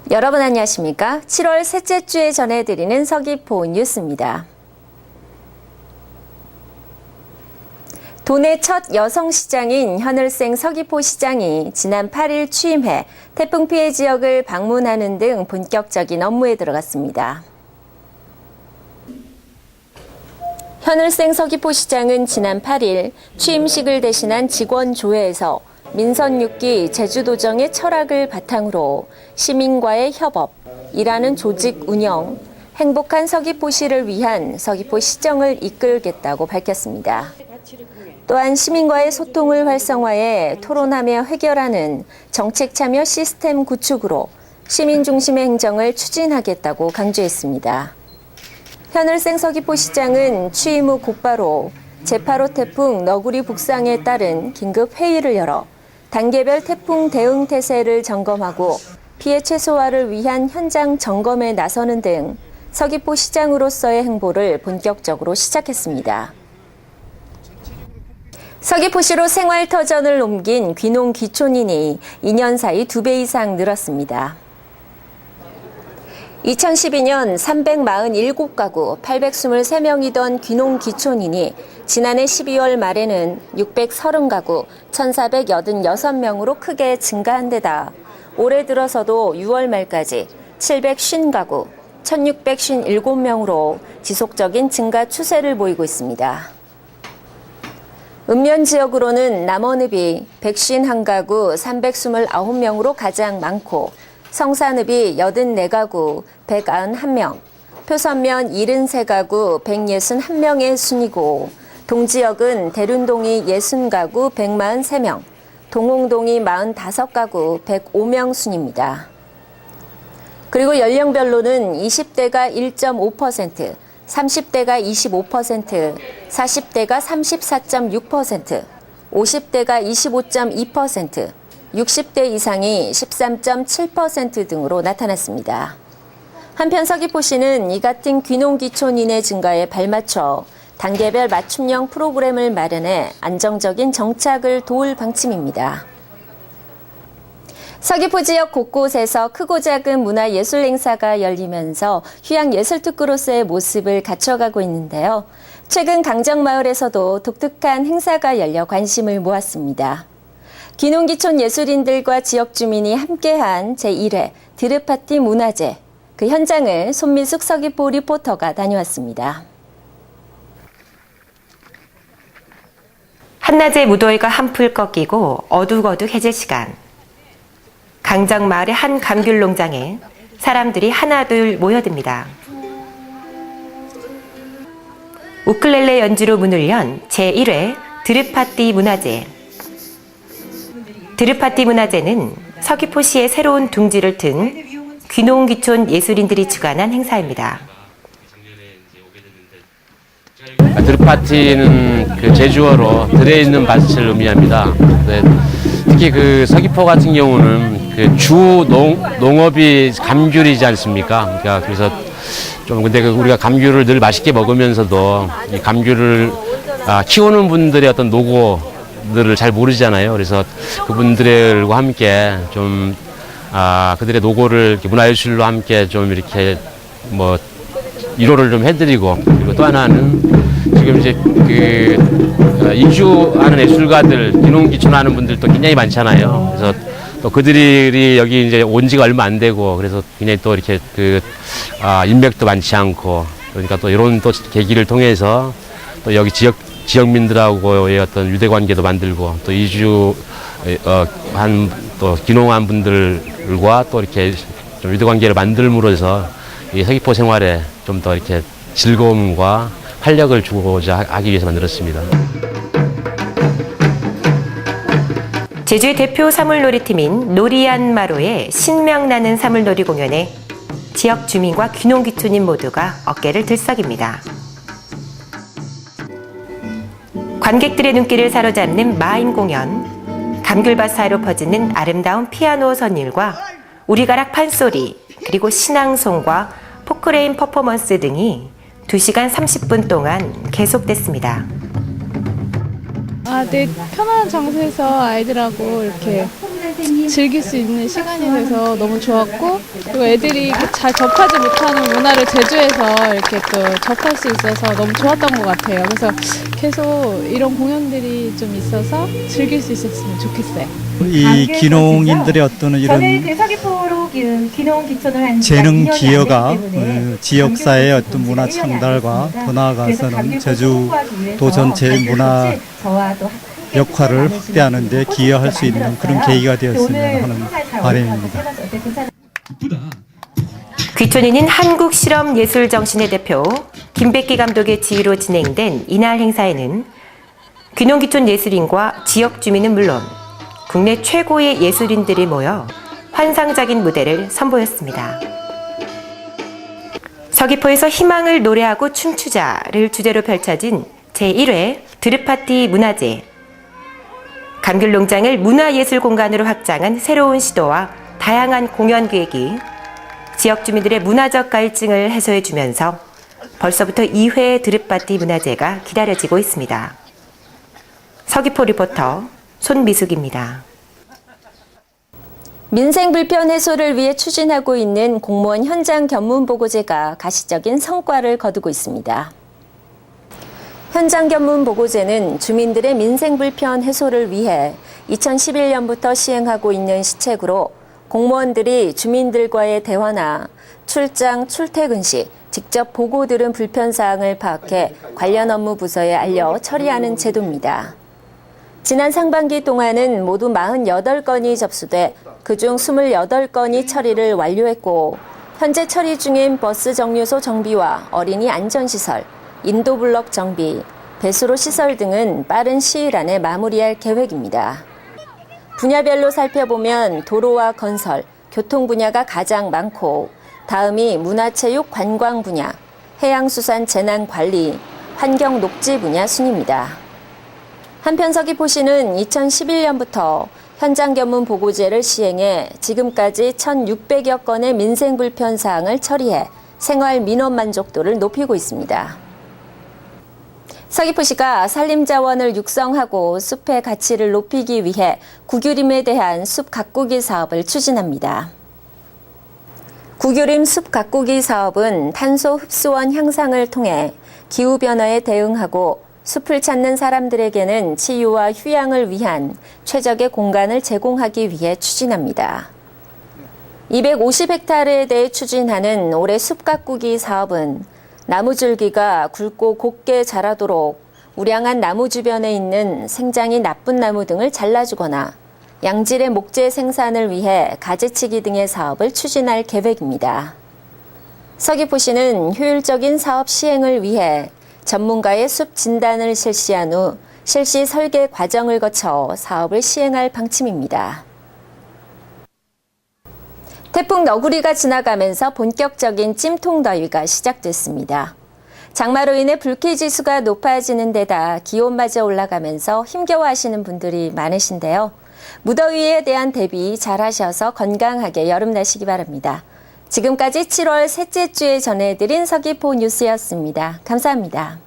여러분 안녕하십니까? 7월 셋째 주에 전해드리는 서귀포 뉴스입니다. 도내 첫 여성 시장인 현을생 서귀포시장이 지난 8일 취임해 태풍 피해 지역을 방문하는 등 본격적인 업무에 들어갔습니다. 현을생 서귀포시장은 지난 8일 취임식을 대신한 직원 조회에서 민선 6기 제주도정의 철학을 바탕으로 시민과의 협업, 일하는 조직 운영, 행복한 서귀포시를 위한 서귀포시정을 이끌겠다고 밝혔습니다. 또한 시민과의 소통을 활성화해 토론하며 해결하는 정책 참여 시스템 구축으로 시민 중심의 행정을 추진하겠다고 강조했습니다. 현을생 서귀포시장은 취임 후 곧바로 제8호 태풍 너구리 북상에 따른 긴급 회의를 열어 단계별 태풍 대응 태세를 점검하고 피해 최소화를 위한 현장 점검에 나서는 등 서귀포시장으로서의 행보를 본격적으로 시작했습니다. 서귀포시로 생활터전을 옮긴 귀농 귀촌인이 2년 사이 2배 이상 늘었습니다. 2012년 347가구 823명이던 귀농 귀촌인이 지난해 12월 말에는 630가구 1,486명으로 크게 증가한 데다 올해 들어서도 6월 말까지 750가구 1,657명으로 지속적인 증가 추세를 보이고 있습니다. 읍면 지역으로는 남원읍이 151가구 329명으로 가장 많고 성산읍이 84가구 191명, 표선면 73가구 161명의 순이고 동지역은 대륜동이 60가구 143명, 동홍동이 45가구 105명 순입니다. 그리고 연령별로는 20대가 1.5%, 30대가 25%, 40대가 34.6%, 50대가 25.2%, 60대 이상이 13.7% 등으로 나타났습니다. 한편 서귀포시는 이 같은 귀농 귀촌인의 증가에 발맞춰 단계별 맞춤형 프로그램을 마련해 안정적인 정착을 도울 방침입니다. 서귀포 지역 곳곳에서 크고 작은 문화예술 행사가 열리면서 휴양예술특구로서의 모습을 갖춰가고 있는데요. 최근 강정마을에서도 독특한 행사가 열려 관심을 모았습니다. 귀농귀촌 예술인들과 지역 주민이 함께한 제1회 드르파티 문화제, 그 현장을 손미숙 서귀포 리포터가 다녀왔습니다. 한낮의 무더위가 한풀 꺾이고 어둑어둑해질 시간. 강정마을의 한 감귤 농장에 사람들이 하나둘 모여듭니다. 우클렐레 연주로 문을 연 제1회 드르파티 문화제. 드르파티 문화제는 서귀포시의 새로운 둥지를 튼 귀농귀촌 예술인들이 주관한 행사입니다. 드르파티는 그 제주어로 들에 있는 밭을 의미합니다. 네, 특히 그 서귀포 같은 경우는 그 주 농업이 감귤이지 않습니까? 그러니까 그래서 좀 근데 우리가 감귤을 늘 맛있게 먹으면서도 이 감귤을 키우는 분들의 어떤 노고들을 잘 모르잖아요. 그래서 그분들과 함께 좀 그들의 노고를 문화예술로 함께 좀 이렇게 뭐 위로를 좀 해드리고, 그리고 또 하나는 지금 이제 그 이주하는 예술가들, 귀농귀촌하는 분들도 굉장히 많잖아요. 그래서 또 그들이 여기 이제 온 지가 얼마 안 되고, 그래서 굉장히 또 이렇게 인맥도 많지 않고, 그러니까 또 이런 또 계기를 통해서 또 여기 지역민들하고의 어떤 유대 관계도 만들고, 또 또 귀농한 분들과 또 이렇게 좀 유대 관계를 만들므로써 이 서귀포 생활에 좀 더 이렇게 즐거움과 활력을 주고자 하기 위해서 만들었습니다. 제주의 대표 사물놀이팀인 놀이안마로의 신명나는 사물놀이 공연에 지역 주민과 귀농귀촌인 모두가 어깨를 들썩입니다. 관객들의 눈길을 사로잡는 마임 공연, 감귤밭 사이로 퍼지는 아름다운 피아노 선율과 우리가락 판소리, 그리고 신앙송과 포크레인 퍼포먼스 등이 2시간 30분 동안 계속됐습니다. 네, 편안한 장소에서 아이들하고 이렇게 즐길 수 있는 시간이 돼서 너무 좋았고, 그리고 애들이 잘 접하지 못하는 문화를 제주에서 이렇게 또 접할 수 있어서 너무 좋았던 것 같아요. 그래서 계속 이런 공연들이 좀 있어서 즐길 수 있었으면 좋겠어요. 이 귀농인들의 어떤 이런 재능 기여가 지역사회의 어떤 문화 창달과 더 나아가서는 제주도 전체의 문화 역할을 확대하는 데 기여할 수 있는 그런 계기가 되었으면 하는 바람입니다. 귀촌인인 한국실험예술정신의 대표 김백기 감독의 지휘로 진행된 이날 행사에는 귀농귀촌 예술인과 지역 주민은 물론 국내 최고의 예술인들이 모여 환상적인 무대를 선보였습니다. 서귀포에서 희망을 노래하고 춤추자를 주제로 펼쳐진 제1회 드르파티 문화제. 감귤농장을 문화예술 공간으로 확장한 새로운 시도와 다양한 공연 기획이 지역 주민들의 문화적 갈증을 해소해주면서 벌써부터 2회 드르파티 문화제가 기다려지고 있습니다. 서귀포 리포터 손미숙입니다. 민생 불편 해소를 위해 추진하고 있는 공무원 현장 견문 보고제가 가시적인 성과를 거두고 있습니다. 현장 견문 보고제는 주민들의 민생 불편 해소를 위해 2011년부터 시행하고 있는 시책으로 공무원들이 주민들과의 대화나 출장, 출퇴근 시 직접 보고 들은 불편사항을 파악해 관련 업무 부서에 알려 처리하는 제도입니다. 지난 상반기 동안은 모두 48건이 접수돼 그중 28건이 처리를 완료했고 현재 처리 중인 버스 정류소 정비와 어린이 안전시설, 인도블럭 정비, 배수로 시설 등은 빠른 시일 안에 마무리할 계획입니다. 분야별로 살펴보면 도로와 건설, 교통 분야가 가장 많고 다음이 문화체육 관광 분야, 해양수산 재난관리, 환경녹지 분야 순입니다. 한편 서귀포시는 2011년부터 현장 견문 보고제를 시행해 지금까지 1,600여 건의 민생 불편 사항을 처리해 생활 민원 만족도를 높이고 있습니다. 서귀포시가 산림자원을 육성하고 숲의 가치를 높이기 위해 구규림에 대한 숲 가꾸기 사업을 추진합니다. 구규림 숲 가꾸기 사업은 탄소 흡수원 향상을 통해 기후변화에 대응하고 숲을 찾는 사람들에게는 치유와 휴양을 위한 최적의 공간을 제공하기 위해 추진합니다. 250헥타르에 대해 추진하는 올해 숲 가꾸기 사업은 나무줄기가 굵고 곱게 자라도록 우량한 나무 주변에 있는 생장이 나쁜 나무 등을 잘라주거나 양질의 목재 생산을 위해 가지치기 등의 사업을 추진할 계획입니다. 서귀포시는 효율적인 사업 시행을 위해 전문가의 숲 진단을 실시한 후 실시 설계 과정을 거쳐 사업을 시행할 방침입니다. 태풍 너구리가 지나가면서 본격적인 찜통더위가 시작됐습니다. 장마로 인해 불쾌지수가 높아지는 데다 기온마저 올라가면서 힘겨워하시는 분들이 많으신데요. 무더위에 대한 대비 잘 하셔서 건강하게 여름 나시기 바랍니다. 지금까지 7월 셋째 주에 전해드린 서귀포 뉴스였습니다. 감사합니다.